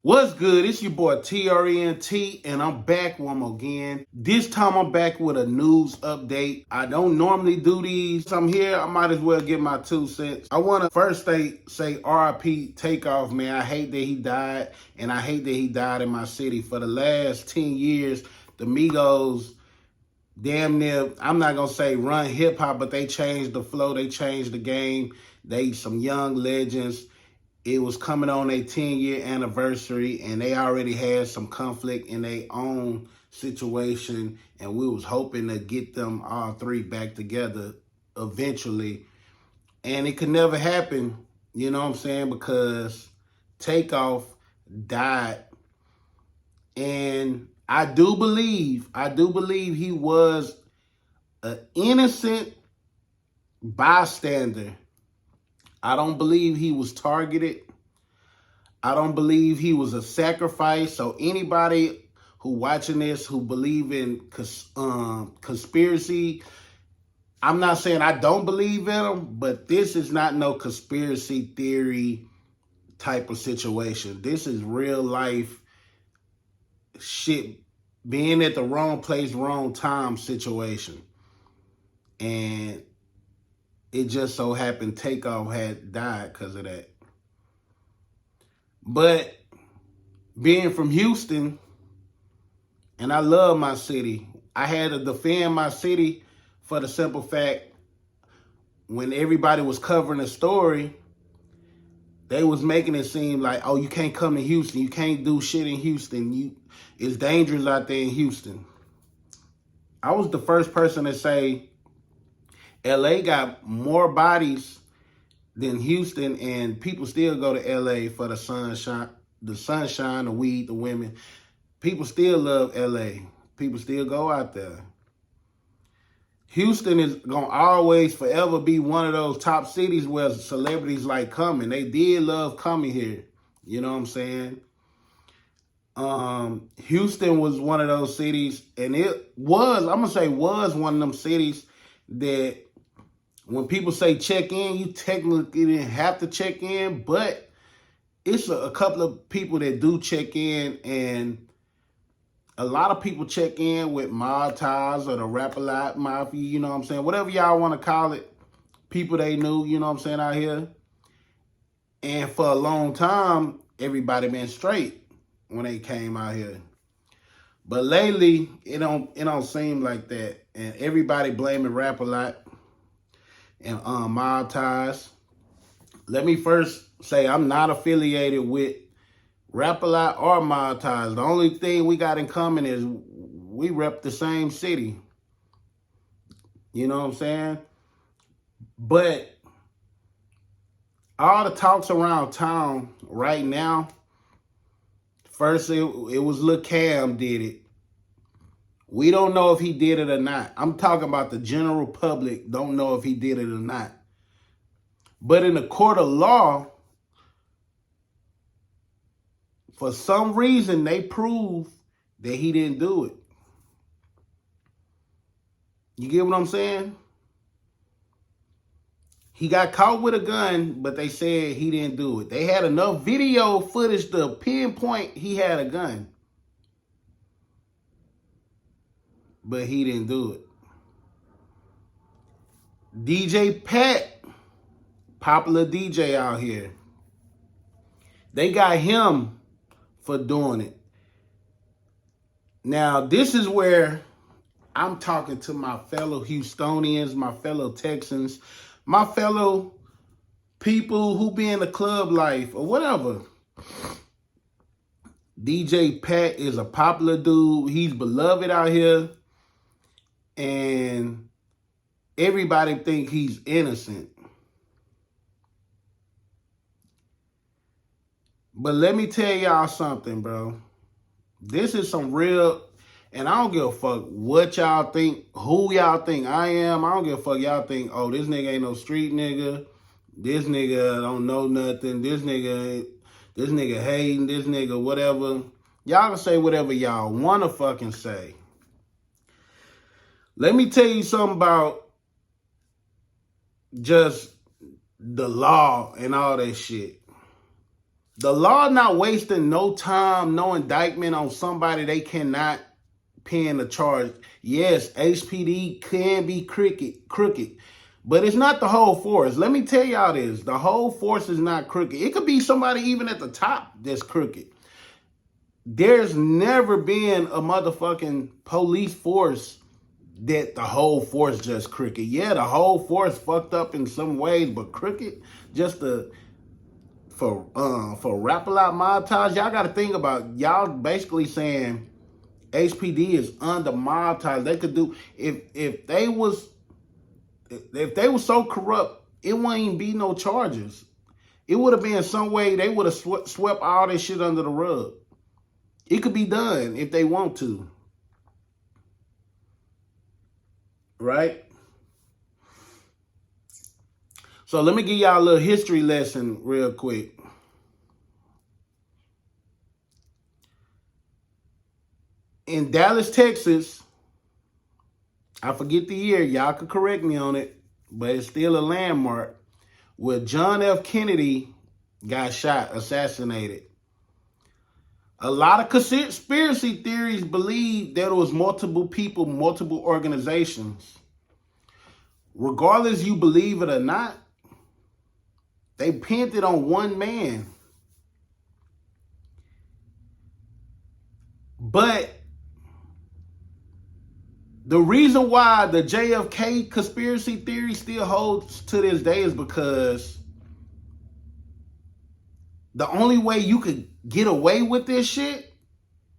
What's good? It's your boy TRNT, and I'm back one more again. This time I'm back with a news update. I don't normally do these. I'm here. I might as well get my 2 cents. I want to first say RIP Takeoff, man. I hate that he died, and I hate that he died in my city. For the last 10 years, the Migos damn near, I'm not going to say run hip hop, but they changed the flow. They changed the game. They some young legends. It was coming on a 10-year anniversary, and they already had some conflict in their own situation, and we was hoping to get them all three back together eventually. And it could never happen, you know what I'm saying, because Takeoff died. And I do believe he was an innocent bystander. I don't believe he was targeted. I don't believe he was a sacrifice. So anybody who watching this who believe in conspiracy, I'm not saying I don't believe in them, but this is not no conspiracy theory type of situation. This is real life shit, being at the wrong place, wrong time situation. And it just so happened Takeoff had died because of that. But being from Houston, and I love my city, I had to defend my city for the simple fact, when everybody was covering the story, they was making it seem like, oh, you can't come to Houston. You can't do shit in Houston. It's dangerous out there in Houston. I was the first person to say LA got more bodies than Houston, and people still go to LA for the sunshine, the weed, the women. People still love LA. People still go out there. Houston is going to always forever be one of those top cities where celebrities like coming. They did love coming here. You know what I'm saying? Houston was one of those cities, and it was, I'm going to say was one of them cities that when people say check in, you technically didn't have to check in, but it's a couple of people that do check in, and a lot of people check in with mob ties or the Rap-A-Lot Mafia, you know what I'm saying? Whatever y'all want to call it, people they knew, you know what I'm saying, out here. And for a long time, everybody been straight when they came out here. But lately, it don't seem like that. And everybody blaming Rap-A-Lot and mob ties. Let me first say I'm not affiliated with Rap-A-Lot or mob ties. The only thing we got in common is we rep the same city. You know what I'm saying? But all the talks around town right now, first it was Lil Cam did it. We don't know if he did it or not. I'm talking about the general public don't know if he did it or not. But in the court of law, for some reason, they proved that he didn't do it. You get what I'm saying? He got caught with a gun, but they said he didn't do it. They had enough video footage to pinpoint he had a gun, but he didn't do it. DJ Pat, popular DJ out here, they got him for doing it. Now, this is where I'm talking to my fellow Houstonians, my fellow Texans, my fellow people who be in the club life or whatever. DJ Pat is a popular dude. He's beloved out here. And everybody think he's innocent. But let me tell y'all something, bro. This is some real, and I don't give a fuck what y'all think, who y'all think I am. I don't give a fuck. Y'all think, oh, this nigga ain't no street nigga. This nigga don't know nothing. This nigga hating. This nigga whatever. Y'all can say whatever y'all want to fucking say. Let me tell you something about just the law and all that shit. The law not wasting no time, no indictment on somebody they cannot pin a charge. Yes, HPD can be crooked, but it's not the whole force. Let me tell y'all this. The whole force is not crooked. It could be somebody even at the top that's crooked. There's never been a motherfucking police force that the whole force just crooked. Yeah, the whole force fucked up in some ways, but crooked just for rap-a-lot montage. Y'all got to think about, y'all basically saying HPD is under montage. They could do, if they was so corrupt, it wouldn't even be no charges. It would have been some way they would have swept all this shit under the rug. It could be done if they want to. Right? So let me give y'all a little history lesson real quick. In Dallas, Texas, I forget the year, y'all could correct me on it, but it's still a landmark, where John F. Kennedy got shot, assassinated. A lot of conspiracy theories believe there was multiple people, multiple organizations. Regardless you believe it or not, they pinned it on one man. But the reason why the JFK conspiracy theory still holds to this day is because the only way you could get away with this shit,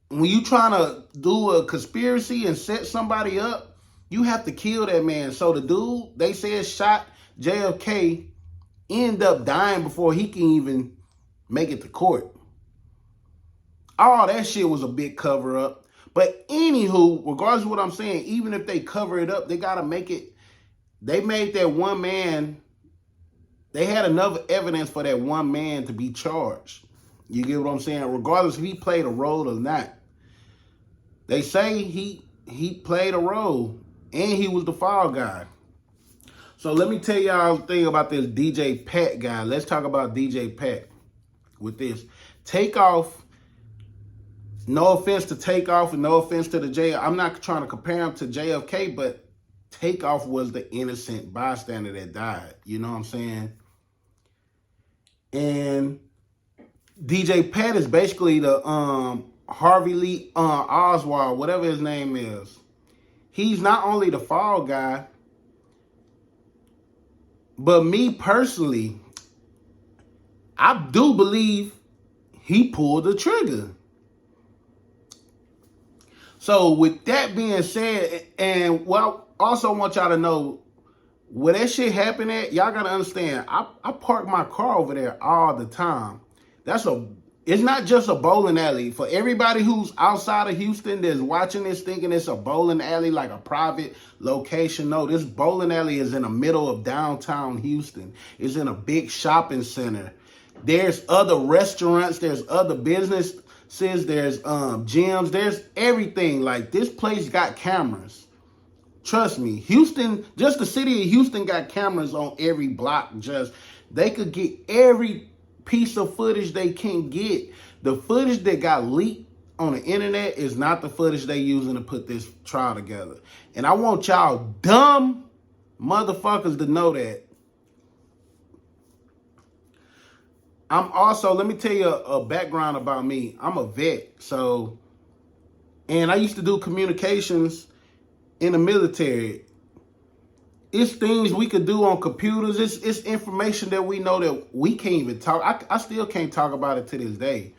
when you trying to do a conspiracy and set somebody up, you have to kill that man. So the dude they said shot JFK end up dying before he can even make it to court. All that shit was a big cover up. But anywho, regardless of what I'm saying, even if they cover it up, they got to make it. They made that one man. They had enough evidence for that one man to be charged. You get what I'm saying? Regardless if he played a role or not. They say he played a role and he was the fall guy. So let me tell y'all a thing about this DJ Pat guy. Let's talk about DJ Pat with this. Takeoff, no offense to Takeoff and no offense to the J. I'm not trying to compare him to JFK, but Takeoff was the innocent bystander that died. You know what I'm saying? And DJ Pat is basically the Harvey Lee Oswald, whatever his name is. He's not only the fall guy, but me personally, I do believe he pulled the trigger. So with that being said, and well, I also want y'all to know, where that shit happened at, y'all gotta understand, I park my car over there all the time. It's not just a bowling alley. For everybody who's outside of Houston that's watching this thinking it's a bowling alley, like a private location. No, this bowling alley is in the middle of downtown Houston. It's in a big shopping center. There's other restaurants, there's other businesses, there's gyms, there's everything. Like, this place got cameras. Trust me, Houston, just the city of Houston got cameras on every block. Just, they could get every piece of footage they can get. The footage that got leaked on the internet is not the footage they using to put this trial together. And I want y'all dumb motherfuckers to know that. I'm also, let me tell you a background about me. I'm a vet, so, and I used to do communications in the military. It's things we could do on computers. It's information that we know that we can't even talk. I still can't talk about it to this day.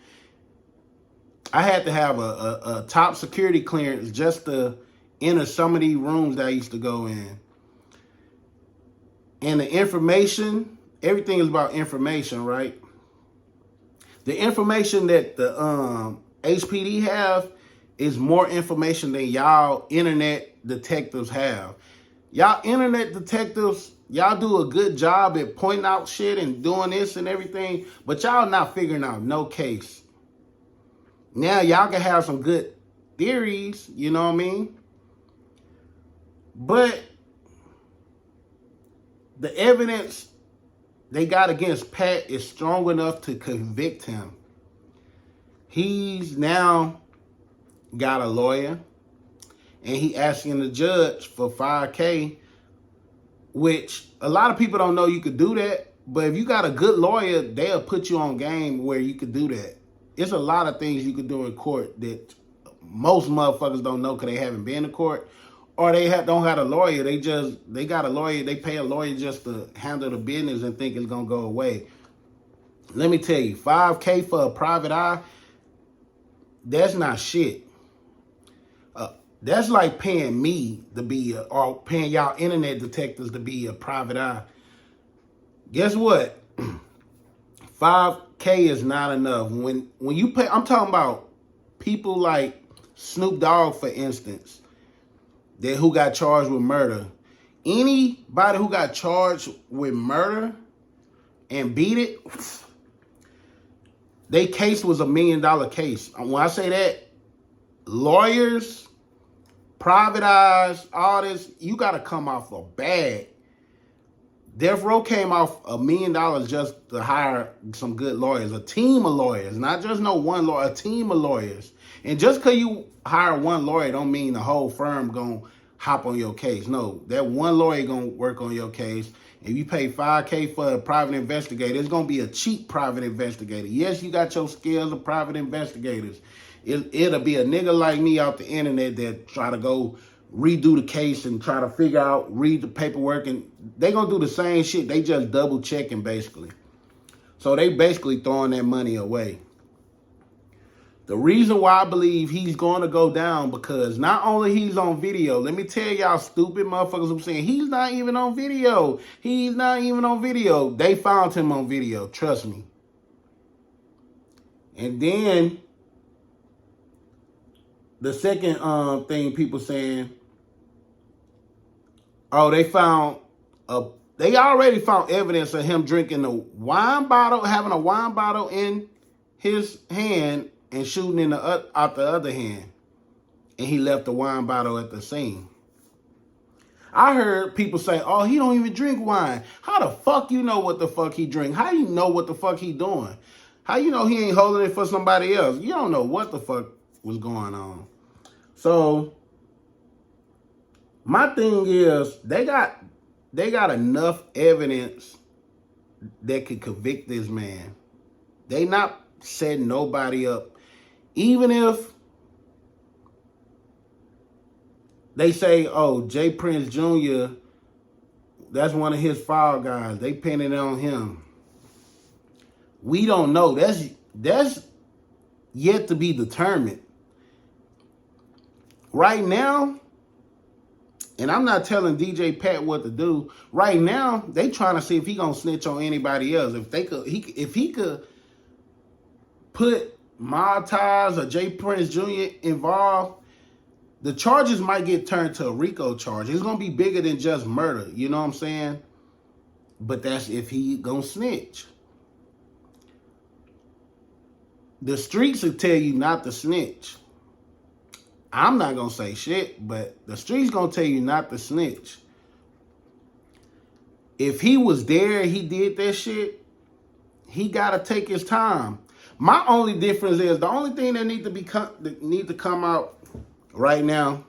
I had to have a top security clearance just to enter some of these rooms that I used to go in. And the information, everything is about information, right? The information that the HPD have is more information than y'all internet detectives have. Y'all internet detectives, y'all do a good job at pointing out shit and doing this and everything, but y'all not figuring out no case. Now y'all can have some good theories, you know what I mean? But the evidence they got against Pat is strong enough to convict him. He's now got a lawyer, and he asking the judge for $5K, which a lot of people don't know you could do that. But if you got a good lawyer, they'll put you on game where you could do that. It's a lot of things you could do in court that most motherfuckers don't know because they haven't been to court, or they don't have a lawyer. They got a lawyer. They pay a lawyer just to handle the business and think it's gonna go away. Let me tell you, $5K for a private eye, that's not shit. That's like paying me to be or paying y'all internet detectives to be a private eye. Guess what? $5K is not enough. When you pay, I'm talking about people like Snoop Dogg, for instance, who got charged with murder. Anybody who got charged with murder and beat it, their case was $1 million case. When I say that, lawyers, private eyes, all this, you got to come off a bag. Death Row came off $1 million just to hire some good lawyers, a team of lawyers, not just no one lawyer, a team of lawyers. And just because you hire one lawyer don't mean the whole firm going to hop on your case. No, that one lawyer going to work on your case. If you pay $5K for a private investigator, it's going to be a cheap private investigator. Yes, you got your skills of private investigators. It'll be a nigga like me off the internet that try to go redo the case and try to figure out, read the paperwork, and they gonna do the same shit. They just double checking basically. So they basically throwing that money away. The reason why I believe he's going to go down, because not only he's on video, let me tell y'all stupid motherfuckers who saying he's not even on video. He's not even on video. They found him on video, trust me. And then the second thing people saying, oh, they already found evidence of him drinking a wine bottle, having a wine bottle in his hand and shooting in out the other hand. And he left the wine bottle at the scene. I heard people say, oh, he don't even drink wine. How the fuck you know what the fuck he drink? How you know what the fuck he doing? How you know he ain't holding it for somebody else? You don't know what the fuck was going on. So my thing is, they got enough evidence that could convict this man. They not setting nobody up. Even if they say, oh, Jay Prince Jr., that's one of his file guys, they pinning it on him. We don't know. That's yet to be determined. Right now, and I'm not telling DJ Pat what to do. Right now, they trying to see if he gonna snitch on anybody else. If he could put Miles or Jay Prince Jr. involved, the charges might get turned to a RICO charge. It's gonna be bigger than just murder. You know what I'm saying? But that's if he gonna snitch. The streets will tell you not to snitch. I'm not going to say shit, but the streets going to tell you not to snitch. If he was there, he did that shit, he got to take his time. My only difference is, the only thing that need to come out right now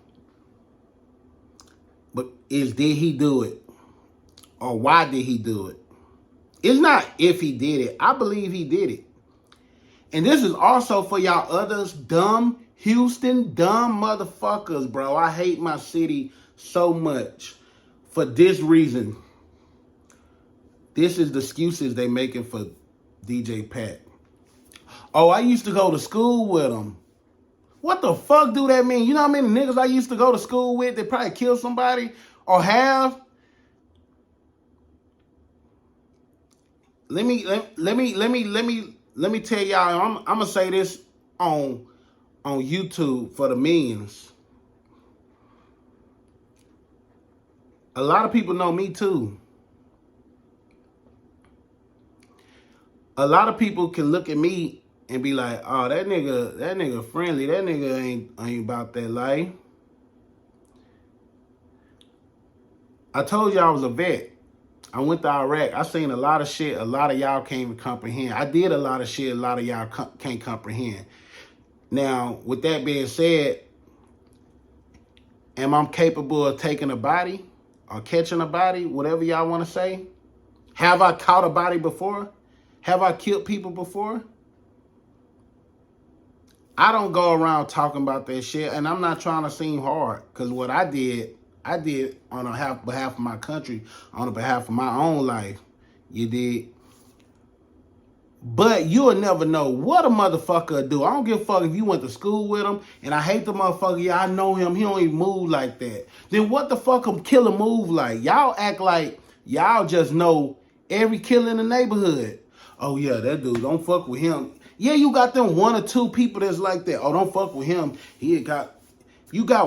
is, did he do it? Or why did he do it? It's not if he did it. I believe he did it. And this is also for y'all others dumb Houston dumb motherfuckers, bro. I hate my city so much for this reason. This is the excuses they making for DJ Pat. Oh, I used to go to school with him. What the fuck do that mean? You know how many niggas I used to go to school with that probably killed somebody or have? Let me tell y'all. I'm gonna say this on YouTube for the millions. A lot of people know me too. A lot of people can look at me and be like, oh, that nigga friendly. That nigga ain't about that life. I told you I was a vet. I went to Iraq. I seen a lot of shit a lot of y'all can't comprehend. I did a lot of shit a lot of y'all can't comprehend. Now, with that being said, am I capable of taking a body or catching a body, whatever y'all want to say? Have I caught a body before? Have I killed people before? I don't go around talking about that shit, and I'm not trying to seem hard, because what I did on behalf of my country, on behalf of my own life. You did. But you'll never know what a motherfucker do. I don't give a fuck if you went to school with him, and I hate the motherfucker. Yeah, I know him. He don't even move like that. Then what the fuck a killer move like? Y'all act like y'all just know every killer in the neighborhood. Oh yeah, that dude, don't fuck with him. Yeah, you got them one or two people that's like that. Oh, don't fuck with him. You got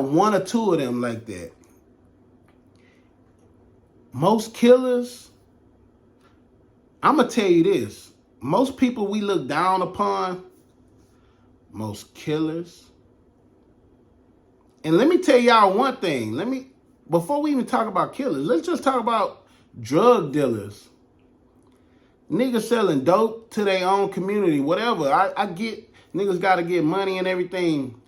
one or two of them like that. Most killers, I'm going to tell you this. Most people we look down upon, most killers. And let me tell y'all one thing. Before we even talk about killers, let's just talk about drug dealers. Niggas selling dope to their own community, whatever. I get niggas got to get money and everything.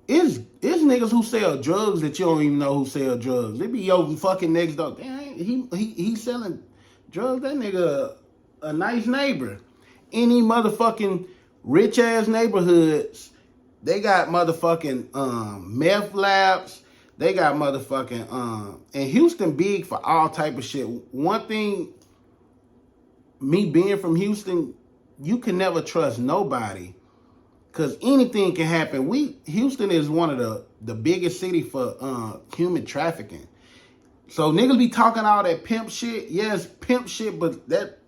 It's niggas who sell drugs that you don't even know who sell drugs. They be your fucking next door. Damn, he selling drugs. That nigga a nice neighbor. Any motherfucking rich ass neighborhoods, they got motherfucking meth labs. They got motherfucking and Houston big for all type of shit. One thing, me being from Houston, you can never trust nobody, because anything can happen. Houston is one of the biggest city for human trafficking. So niggas be talking all that pimp shit. Yes, pimp shit, but that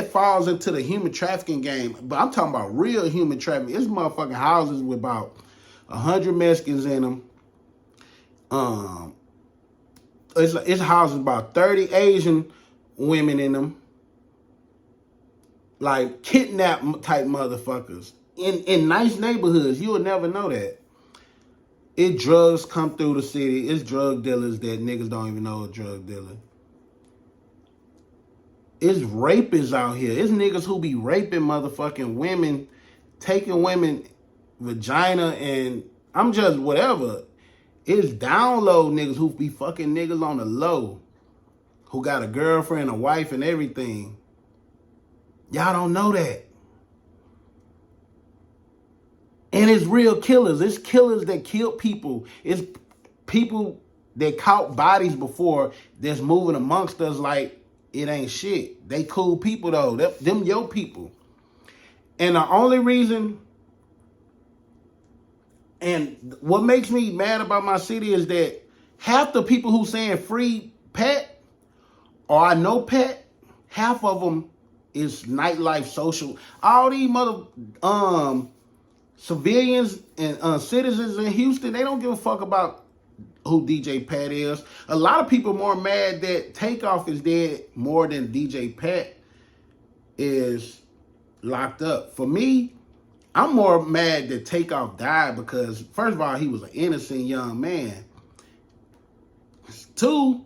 falls into the human trafficking game. But I'm talking about real human trafficking. It's motherfucking houses with about 100 Mexicans in them. It's houses about 30 Asian women in them. Like kidnap type motherfuckers. In nice neighborhoods, you would never know that. It drugs come through the city. It's drug dealers that niggas don't even know a drug dealer. It's rapists out here. It's niggas who be raping motherfucking women, taking women vagina, and I'm just whatever. It's down low niggas who be fucking niggas on the low, who got a girlfriend, a wife, and everything. Y'all don't know that. And it's real killers. It's killers that kill people. It's people that caught bodies before that's moving amongst us like it ain't shit. They cool people though. Them your people. And the only reason, and what makes me mad about my city is that half the people who saying free Pat, or I know Pat, half of them is nightlife social. All these civilians and citizens in Houston, they don't give a fuck about who DJ Pat is. A lot of people more mad that Takeoff is dead more than DJ Pat is locked up. For me, I'm more mad that Takeoff died because, first of all, he was an innocent young man. Two,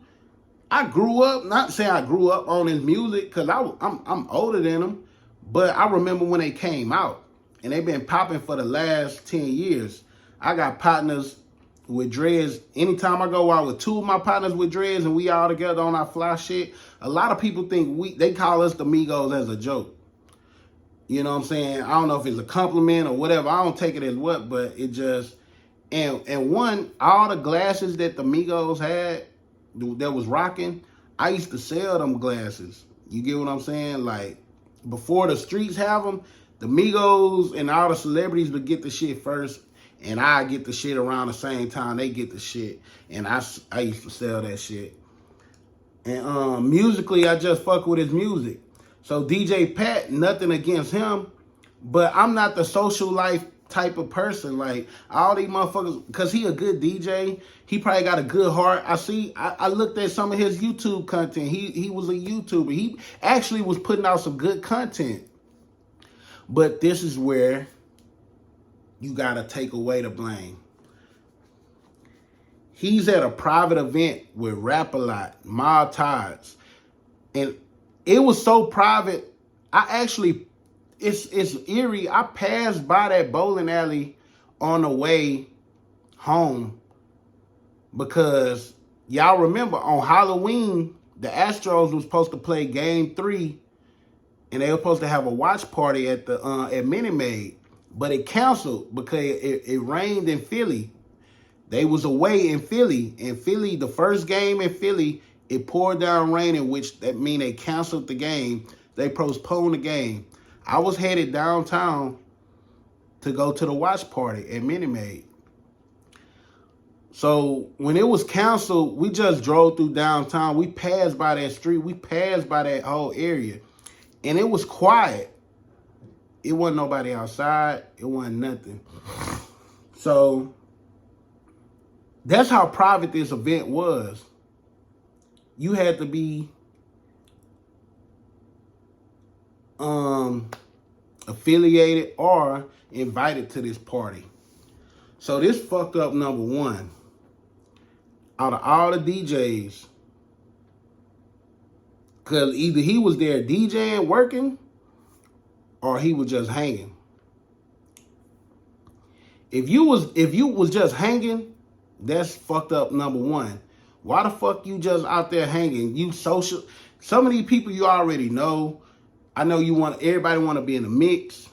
I grew up, not saying I grew up on his music because I'm older than him, but I remember when they came out. And they've been popping for the last 10 years. I got partners with dreads. Anytime I go out with two of my partners with dreads and we all together on our fly shit, a lot of people think they call us the Migos as a joke. You know what I'm saying? I don't know if it's a compliment or whatever. I don't take it as what, but it just, and one, all the glasses that the Migos had that was rocking, I used to sell them glasses. You get what I'm saying? Like, before the streets have them, the Migos and all the celebrities would get the shit first, and I get the shit around the same time they get the shit. And I used to sell that shit. And musically, I just fuck with his music. So DJ Pat, nothing against him, but I'm not the social life type of person. Like, all these motherfuckers, because he a good DJ, he probably got a good heart. I looked at some of his YouTube content. He was a YouTuber. He actually was putting out some good content. But this is where you got to take away the blame. He's at a private event with Rap-A-Lot, Mob Tides. And it was so private. I actually, it's eerie. I passed by that bowling alley on the way home because y'all remember on Halloween, the Astros was supposed to play Game 3, and they were supposed to have a watch party at the at Minute Maid, but it canceled because it rained in Philly. They was away in Philly. In Philly, the first game in Philly, it poured down raining, which that mean they canceled the game. They postponed the game. I was headed downtown to go to the watch party at Minute Maid. So when it was canceled, we just drove through downtown. We passed by that street. We passed by that whole area. And it was quiet. It wasn't nobody outside. It wasn't nothing. So that's how private this event was. You had to be affiliated or invited to this party. So this fucked up number one. Out of all the DJs, because either he was there DJing, working, or he was just hanging. If you was just hanging, that's fucked up number one. Why the fuck you just out there hanging? You social. Some of these people you already know. I know everybody want to be in the mix.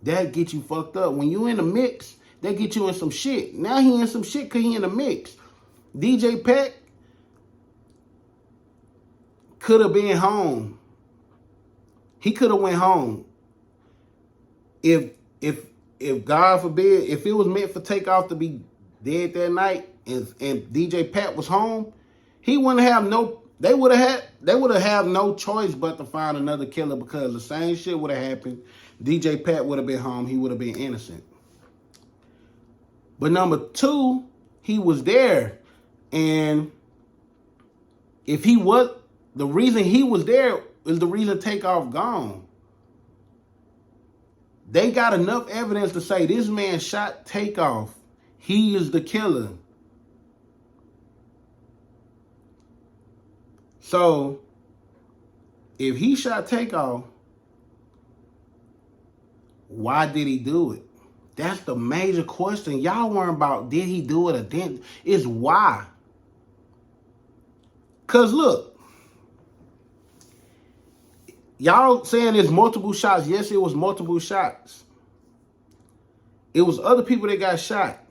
That get you fucked up. When you in the mix, they get you in some shit. Now he in some shit because he in the mix. DJ Pat could have been home. He could have went home. If God forbid, if it was meant for Takeoff to be dead that night and DJ Pat was home, he wouldn't have no. They would have had no choice but to find another killer because the same shit would have happened. DJ Pat would have been home. He would have been innocent. But number two, he was there. And if he was, the reason he was there is the reason Takeoff gone. They got enough evidence to say this man shot Takeoff. He is the killer. So, if he shot Takeoff, why did he do it? That's the major question. Y'all weren't about did he do it or didn't. It's why. Because look, y'all saying there's multiple shots. Yes, it was multiple shots. It was other people that got shot.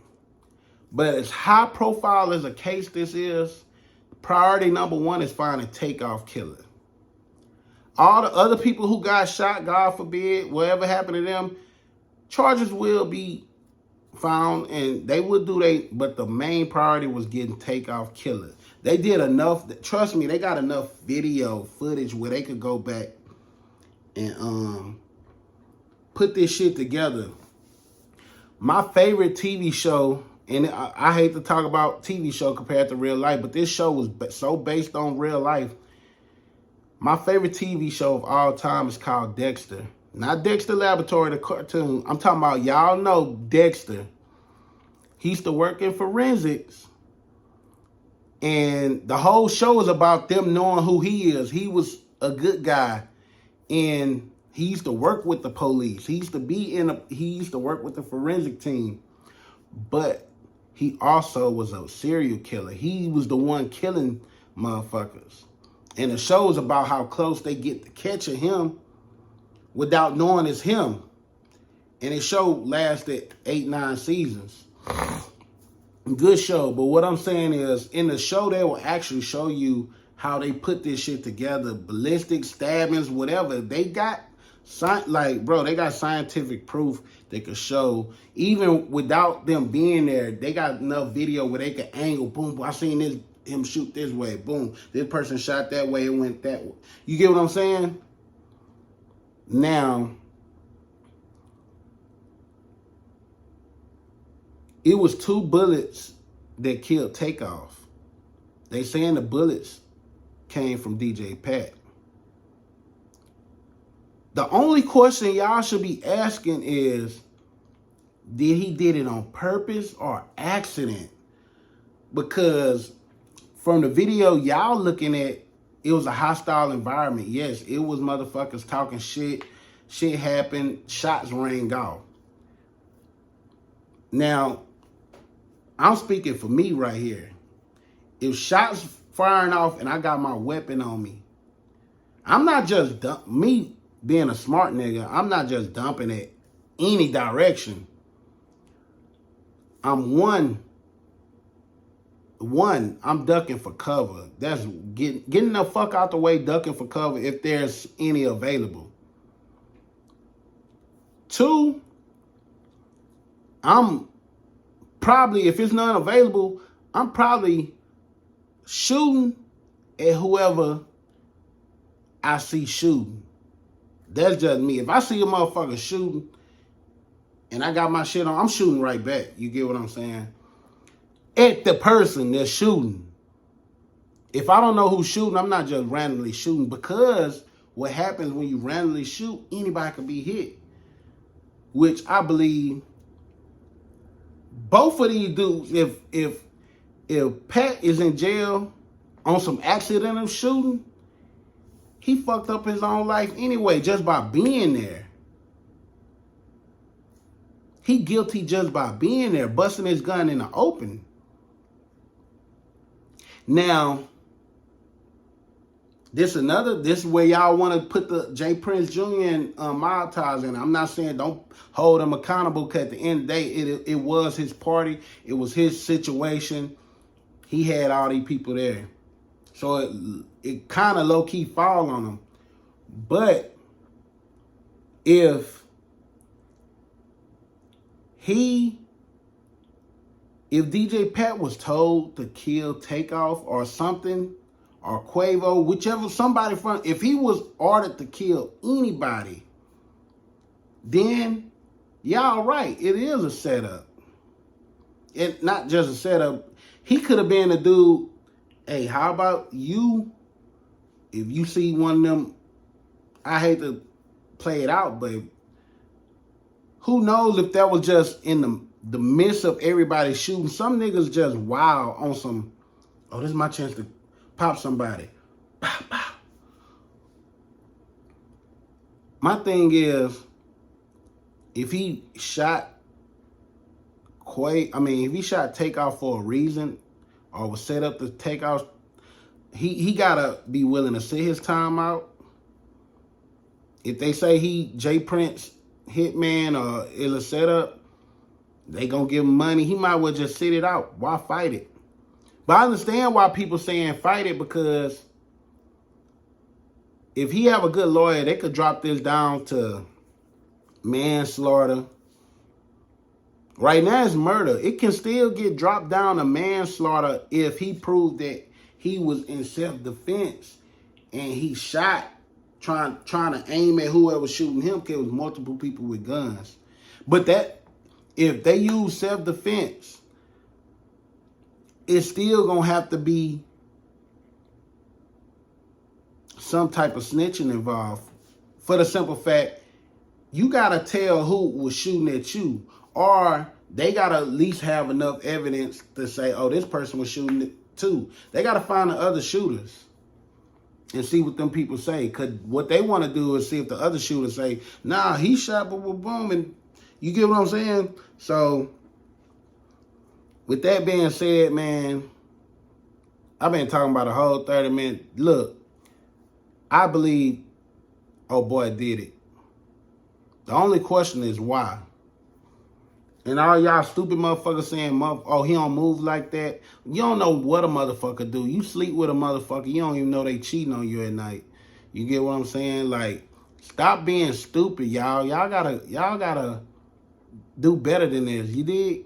But as high profile as a case this is, priority number one is finding Takeoff killer. All the other people who got shot, God forbid, whatever happened to them, charges will be found and they will do but the main priority was getting Takeoff killer. They did enough, trust me, they got enough video footage where they could go back and put this shit together. My favorite TV show, and I hate to talk about TV show compared to real life, but this show was so based on real life. My favorite TV show of all time is called Dexter. Not Dexter Laboratory, the cartoon. I'm talking about, y'all know Dexter. He used to work in forensics. And the whole show is about them knowing who he is. He was a good guy. And he used to work with the police. He used to work with the forensic team. But he also was a serial killer. He was the one killing motherfuckers. And the show is about how close they get to catching him without knowing it's him. And the show lasted 8-9 seasons. Good show. But what I'm saying is, in the show, they will actually show you how they put this shit together. Ballistic, stabbings, whatever. They got, they got scientific proof they could show. Even without them being there, they got enough video where they could angle, boom, I seen him shoot this way, boom. This person shot that way, it went that way. You get what I'm saying? Now, it was 2 bullets that killed Takeoff. They saying the bullets came from DJ Pat. The only question y'all should be asking is, did he did it on purpose or accident? Because from the video y'all looking at, it was a hostile environment. Yes, it was motherfuckers talking shit. Shit happened. Shots rang off. Now, I'm speaking for me right here. If shots firing off and I got my weapon on me, I'm not just me being a smart nigga. I'm not just dumping it any direction. I'm I'm ducking for cover. That's getting the fuck out the way, ducking for cover if there's any available. 2, I'm probably, if it's none available, I'm probably shooting at whoever I see shooting. That's just me. If I see a motherfucker shooting and I got my shit on, I'm shooting right back. You get what I'm saying? At the person that's shooting. If I don't know who's shooting, I'm not just randomly shooting, because what happens when you randomly shoot, anybody can be hit. Which I believe both of these dudes, if Pat is in jail on some accidental shooting, he fucked up his own life anyway just by being there. He guilty just by being there, busting his gun in the open. Now, this is where y'all want to put the J. Prince Jr. and Maltaz in. I'm not saying don't hold him accountable, because at the end of the day, it was his party. It was his situation. He had all these people there. So it kind of low-key fall on him. But if DJ Pat was told to kill Takeoff or something, or Quavo, whichever, somebody from, if he was ordered to kill anybody, then y'all right, it is a setup. It not just a setup. He could have been a dude, hey, how about you, if you see one of them, I hate to play it out, but who knows if that was just in the midst of everybody shooting. Some niggas just wild on some, oh, this is my chance to pop somebody. Pow, pow. My thing is, if he shot if he shot Takeoff for a reason, or was set up to take off, he gotta be willing to sit his time out. If they say he J. Prince hitman or is a setup, they gonna give him money. He might well just sit it out. Why fight it? But I understand why people saying fight it, because if he have a good lawyer, they could drop this down to manslaughter. Right now it's murder. It can still get dropped down to manslaughter if he proved that he was in self-defense and he shot trying to aim at whoever shooting him, because it was multiple people with guns. But that, if they use self-defense, it's still gonna have to be some type of snitching involved, for the simple fact, you gotta tell who was shooting at you, or they gotta at least have enough evidence to say, oh, this person was shooting it too. They gotta find the other shooters and see what them people say. Cause what they want to do is see if the other shooters say, nah, he shot, boom, boom, boom, and you get what I'm saying? So, with that being said, man, I've been talking about a whole 30 minutes. Look, I believe, oh boy, did it. The only question is why. And all y'all stupid motherfuckers saying, oh, he don't move like that. You don't know what a motherfucker do. You sleep with a motherfucker, you don't even know they cheating on you at night. You get what I'm saying? Like, stop being stupid, y'all. Y'all gotta do better than this. You dig?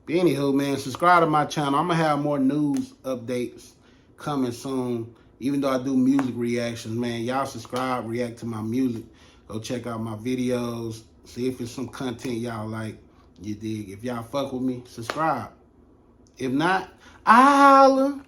But anywho, man, subscribe to my channel. I'm gonna have more news updates coming soon. Even though I do music reactions, man, y'all subscribe, react to my music. Go check out my videos. See if it's some content y'all like. You dig? If y'all fuck with me, subscribe. If not, I'll